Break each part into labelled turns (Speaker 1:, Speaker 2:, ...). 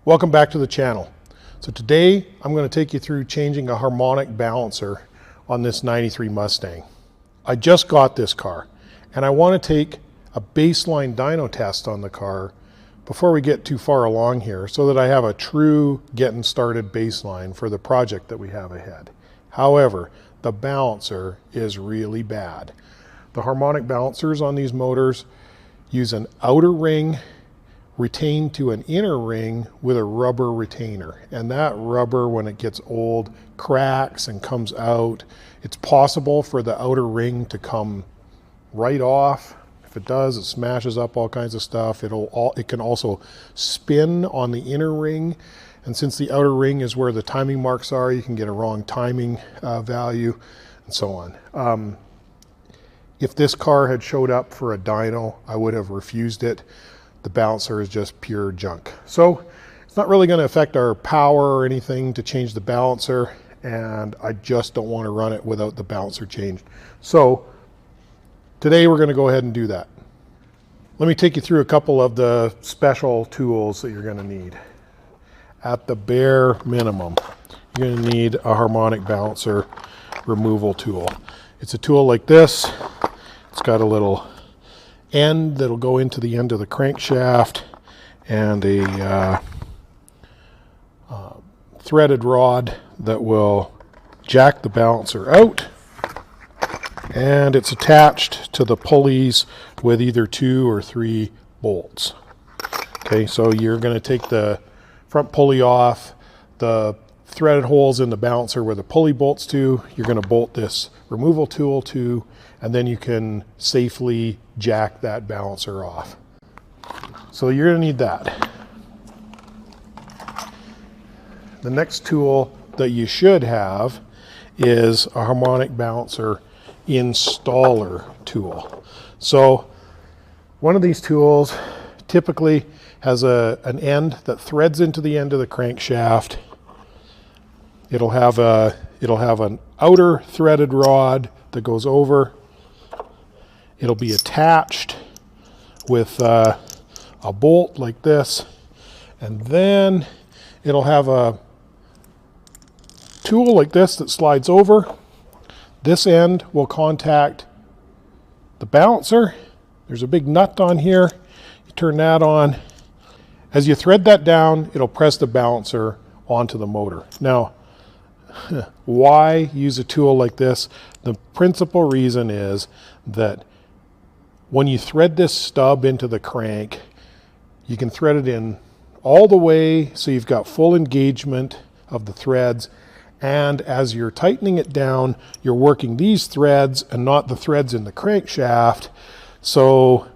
Speaker 1: Welcome back to the channel. So today I'm going to take you through changing a harmonic balancer on this 93 Mustang. I just got this car and I want to take a baseline dyno test on the car before we get too far along here so that I have a true getting started baseline for the project that we have ahead. However, the balancer is really bad. The harmonic balancers on these motors use an outer ring retained to an inner ring with a rubber retainer, and that rubber, when it gets old, cracks and comes out. It's possible for the outer ring to come right off. If it does, it smashes up all kinds of stuff. It can also spin on the inner ring, and since the outer ring is where the timing marks are, you can get a wrong timing value and so on. If this car had showed up for a dyno, I would have refused it. The balancer is just pure junk. So it's not really going to affect our power or anything to change the balancer, and I just don't want to run it without the balancer changed. So today we're going to go ahead and do that. Let me take you through a couple of the special tools that you're going to need. At the bare minimum, you're going to need a harmonic balancer removal tool. It's a tool like this. It's got a little end that'll go into the end of the crankshaft and a threaded rod that will jack the balancer out, and it's attached to the pulleys with either 2 or 3 bolts. Okay, so you're going to take the front pulley off, the threaded holes in the balancer where the pulley bolts to, you're going to bolt this removal tool to, and then you can safely jack that balancer off. So you're going to need that. The next tool that you should have is a harmonic balancer installer tool. So one of these tools typically has an end that threads into the end of the crankshaft. It'll have an outer threaded rod that goes over. It'll be attached with a bolt like this, and then it'll have a tool like this that slides over. This end will contact the balancer. There's a big nut on here. You turn that on. As you thread that down, it'll press the balancer onto the motor. Now, why use a tool like this? The principal reason is that when you thread this stub into the crank, you can thread it in all the way so you've got full engagement of the threads, and as you're tightening it down, you're working these threads and not the threads in the crankshaft, so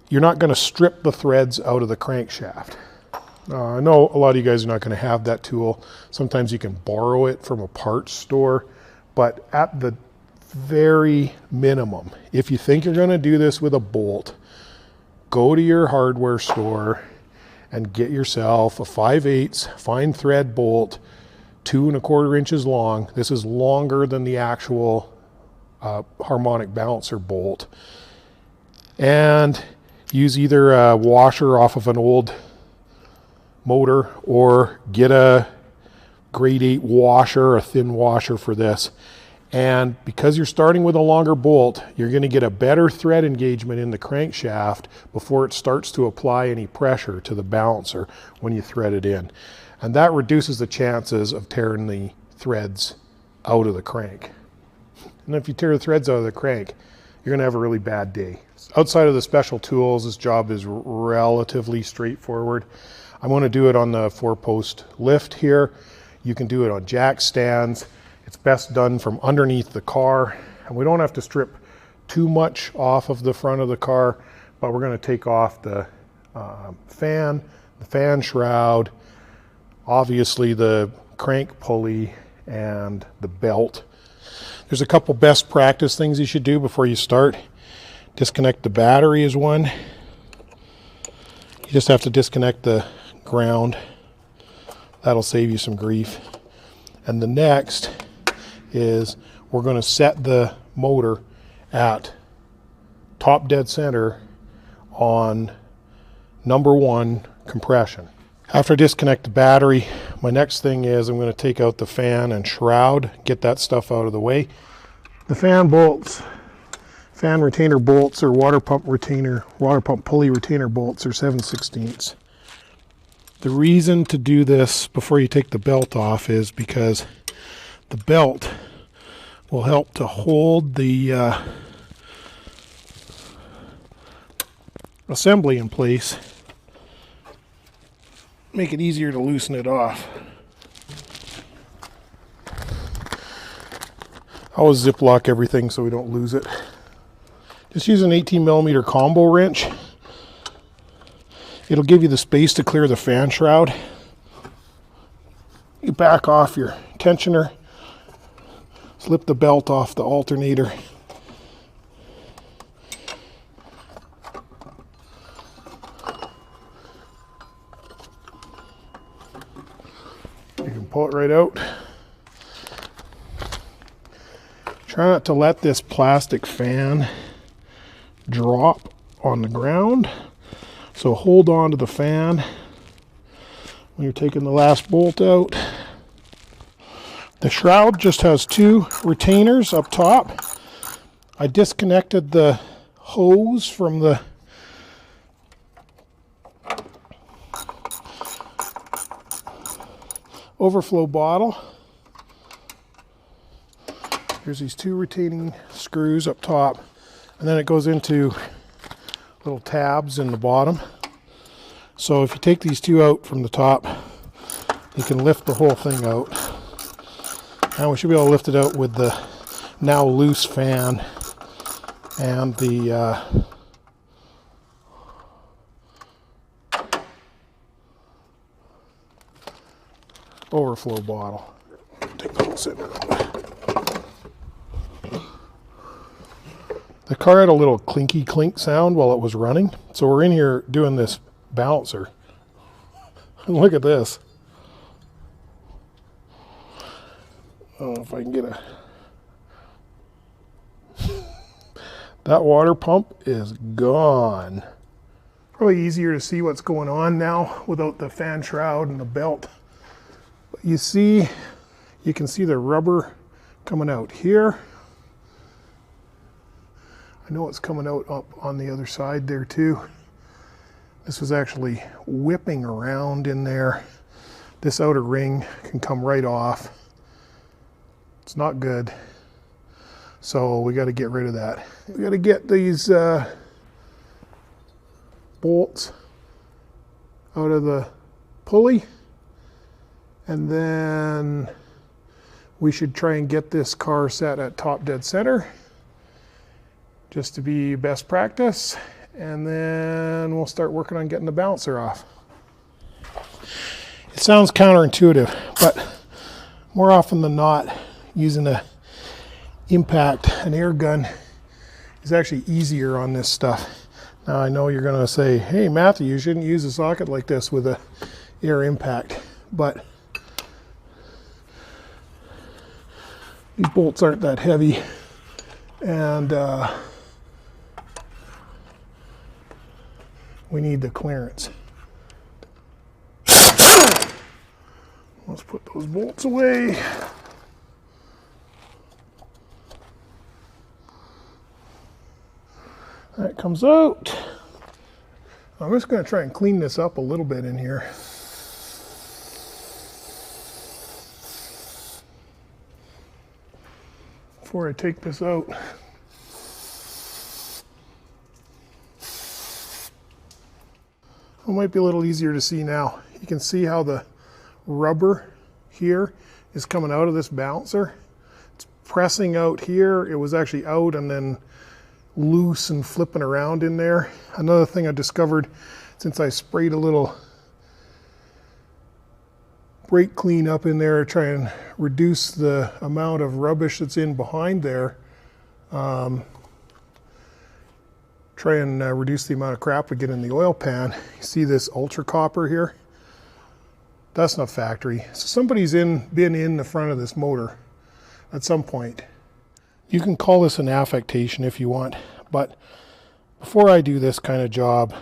Speaker 1: you're not going to strip the threads out of the crankshaft. I know a lot of you guys are not going to have that tool. Sometimes you can borrow it from a parts store, but at the very minimum, if you think you're going to do this with a bolt, go to your hardware store and get yourself a 5/8 fine thread bolt, 2 1/4 inches long. This is longer than the actual harmonic balancer bolt, and use either a washer off of an old motor or get a grade 8 washer, a thin washer for this. And because you're starting with a longer bolt, you're going to get a better thread engagement in the crankshaft before it starts to apply any pressure to the balancer when you thread it in. And that reduces the chances of tearing the threads out of the crank. And if you tear the threads out of the crank, you're going to have a really bad day. Outside of the special tools, this job is relatively straightforward. I'm going to do it on the 4-post lift here. You can do it on jack stands. It's best done from underneath the car, and we don't have to strip too much off of the front of the car, but we're going to take off the fan shroud, obviously the crank pulley, and the belt. There's a couple best practice things you should do before you start. Disconnect the battery is one. You just have to disconnect the ground. That'll save you some grief. And the next is we're going to set the motor at top dead center on number 1 compression. After I disconnect the battery, my next thing is I'm going to take out the fan and shroud, get that stuff out of the way. The fan bolts, fan retainer bolts, or water pump pulley retainer bolts are 7/16. The reason to do this before you take the belt off is because the belt will help to hold the assembly in place, make it easier to loosen it off. I always Ziploc everything so we don't lose it. Just use an 18mm combo wrench. It'll give you the space to clear the fan shroud. You back off your tensioner, slip the belt off the alternator. You can pull it right out. Try not to let this plastic fan drop on the ground. So hold on to the fan when you're taking the last bolt out. The shroud just has 2 retainers up top. I disconnected the hose from the overflow bottle. There's these 2 retaining screws up top, and then it goes into little tabs in the bottom. So if you take these 2 out from the top, you can lift the whole thing out. And we should be able to lift it out with the now loose fan and the overflow bottle. Take the whole center out. The car had a little clinky clink sound while it was running. So we're in here doing this balancer. Look at this. I don't know if I can get a... That water pump is gone. Probably easier to see what's going on now without the fan shroud and the belt. But you can see the rubber coming out here. I know it's coming out up on the other side there too. This was actually whipping around in there. This outer ring can come right off. It's not good. So we got to get rid of that. We got to get these bolts out of the pulley, and then we should try and get this car set at top dead center, just to be best practice, and then we'll start working on getting the balancer off. It sounds counterintuitive, but more often than not, using an air gun is actually easier on this stuff. Now I know you're gonna say, hey Matthew, you shouldn't use a socket like this with a air impact, but these bolts aren't that heavy, and we need the clearance. Let's put those bolts away. That comes out. I'm just going to try and clean this up a little bit in here. Before I take this out. It might be a little easier to see now. You can see how the rubber here is coming out of this balancer. It's pressing out here. It was actually out and then loose and flipping around in there. Another thing I discovered since I sprayed a little brake clean up in there to try and reduce the amount of rubbish that's in behind there. Try and reduce the amount of crap we get in the oil pan. You see this ultra copper here? That's not factory. So somebody's been in the front of this motor at some point. You can call this an affectation if you want, but before I do this kind of job,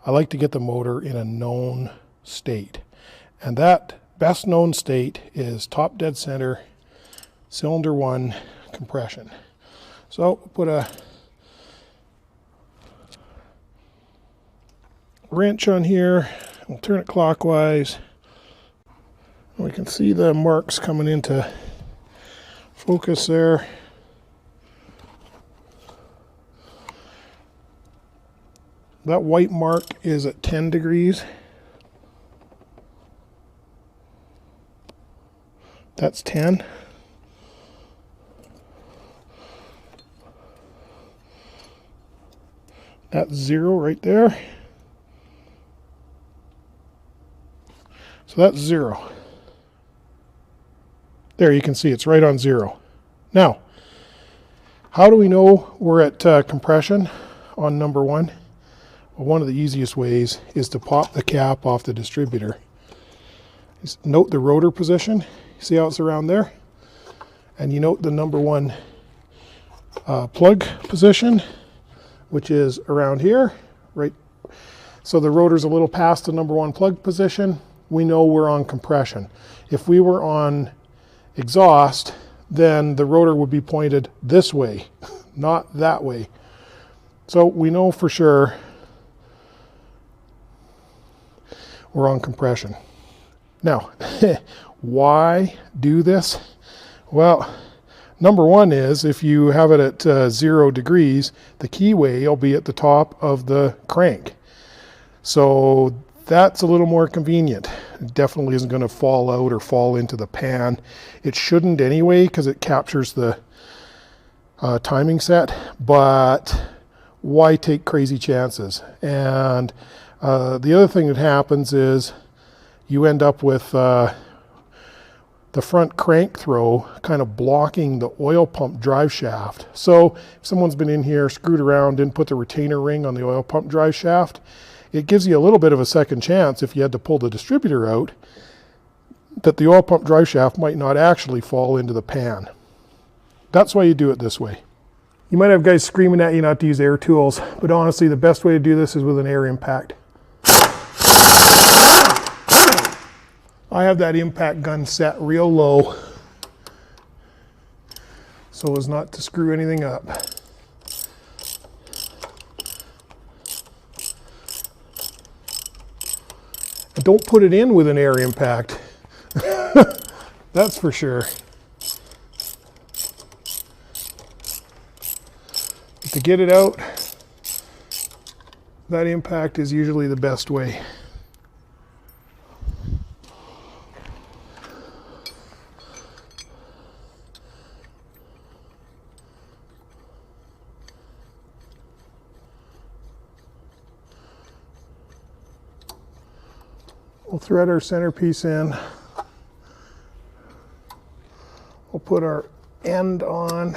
Speaker 1: I like to get the motor in a known state. And that best known state is top dead center, cylinder 1 compression. So put a wrench on here, we'll turn it clockwise. We can see the marks coming into focus there. That white mark is at 10 degrees. That's 10. That's 0 right there. So that's 0. There, you can see it's right on 0. Now, how do we know we're at compression on number 1? Well, one of the easiest ways is to pop the cap off the distributor. Just note the rotor position. See how it's around there? And you note the number 1 plug position, which is around here, right? So the rotor's a little past the number 1 plug position. We know we're on compression. If we were on exhaust, then the rotor would be pointed this way, not that way. So we know for sure we're on compression. Now, why do this? Well, number 1 is if you have it at 0 degrees, the keyway will be at the top of the crank. So that's a little more convenient. It definitely isn't going to fall out or fall into the pan. It shouldn't anyway because it captures the timing set, but why take crazy chances? And the other thing that happens is you end up with the front crank throw kind of blocking the oil pump drive shaft. So if someone's been in here, screwed around, didn't put the retainer ring on the oil pump drive shaft, it gives you a little bit of a second chance if you had to pull the distributor out that the oil pump drive shaft might not actually fall into the pan. That's why you do it this way. You might have guys screaming at you not to use air tools, but honestly the best way to do this is with an air impact. I have that impact gun set real low so as not to screw anything up. And don't put it in with an air impact. That's for sure. But to get it out, that impact is usually the best way. We'll thread our centerpiece in. We'll put our end on.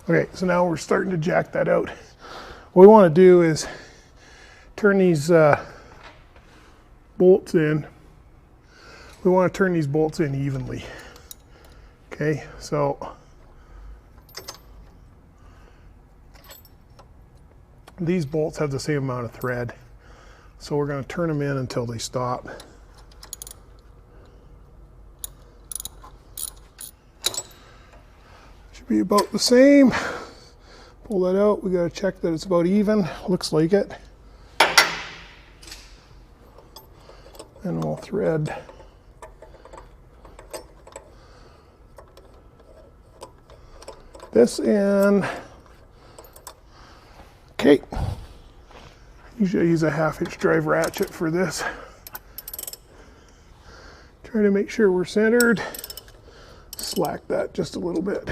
Speaker 1: Okay, so now we're starting to jack that out. What we want to do is turn these bolts in. We want to turn these bolts in evenly. Okay, so these bolts have the same amount of thread, so we're going to turn them in until they stop. Should be about the same. Pull that out. We got to check that it's about even. Looks like it. And we'll thread this in. Okay, usually I use a 1/2" drive ratchet for this. Try to make sure we're centered. Slack that just a little bit.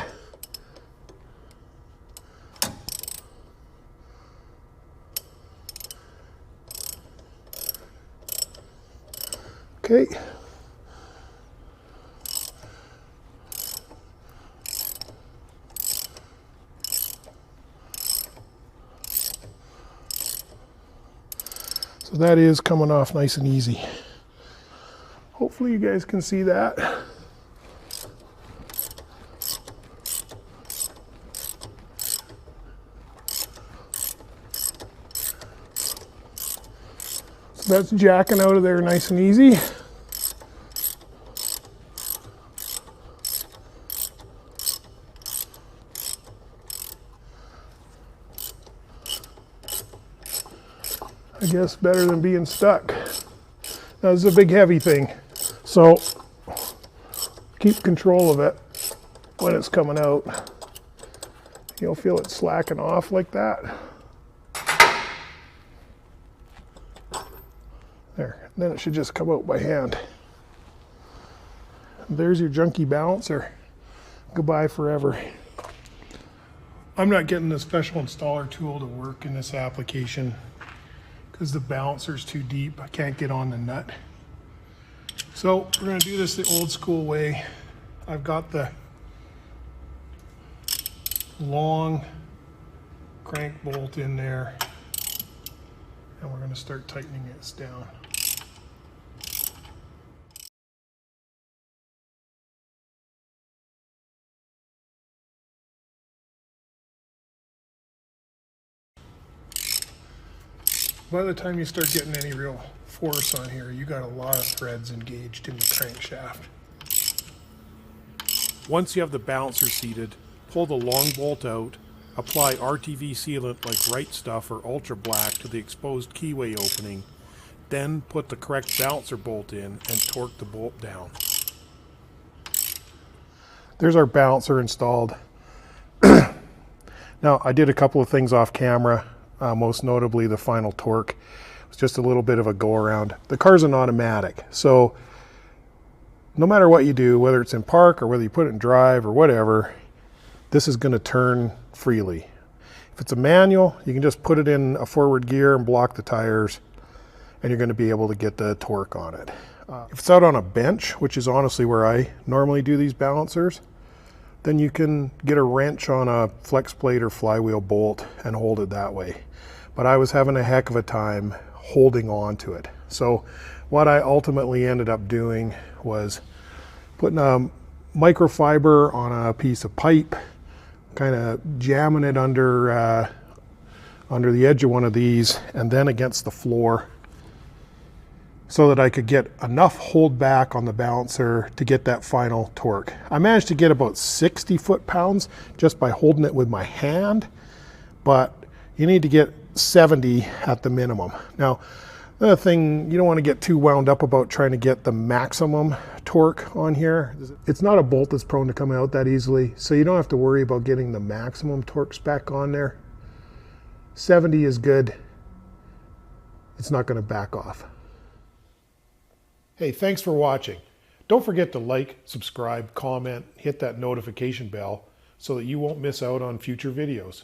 Speaker 1: Okay. So that is coming off nice and easy. Hopefully you guys can see that. That's jacking out of there nice and easy. I guess better than being stuck. Now, this is a big heavy thing, so keep control of it when it's coming out. You'll feel it slacking off like that. There, then it should just come out by hand. There's your junky balancer. Goodbye forever. I'm not getting the special installer tool to work in this application because the balancer's too deep. I can't get on the nut. So we're going to do this the old school way. I've got the long crank bolt in there, and we're going to start tightening this down. By the time you start getting any real force on here, you got a lot of threads engaged in the crankshaft. Once you have the balancer seated, pull the long bolt out, apply RTV sealant like Right Stuff or Ultra Black to the exposed keyway opening, then put the correct balancer bolt in and torque the bolt down. There's our balancer installed. Now, I did a couple of things off camera. Most notably the final torque. It was just a little bit of a go around. The car's an automatic, so no matter what you do, whether it's in park or whether you put it in drive or whatever, this is going to turn freely. If it's a manual, you can just put it in a forward gear and block the tires, and you're going to be able to get the torque on it. If it's out on a bench, which is honestly where I normally do these balancers, then you can get a wrench on a flex plate or flywheel bolt and hold it that way. But I was having a heck of a time holding on to it. So what I ultimately ended up doing was putting a microfiber on a piece of pipe, kind of jamming it under the edge of one of these and then against the floor, so that I could get enough hold back on the balancer to get that final torque. I managed to get about 60 foot-pounds just by holding it with my hand, but you need to get 70 at the minimum. Now, another thing, you don't want to get too wound up about trying to get the maximum torque on here. It's not a bolt that's prone to come out that easily, so you don't have to worry about getting the maximum torque spec on there. 70 is good. It's not going to back off. Hey, thanks for watching. Don't forget to like, subscribe, comment, hit that notification bell so that you won't miss out on future videos.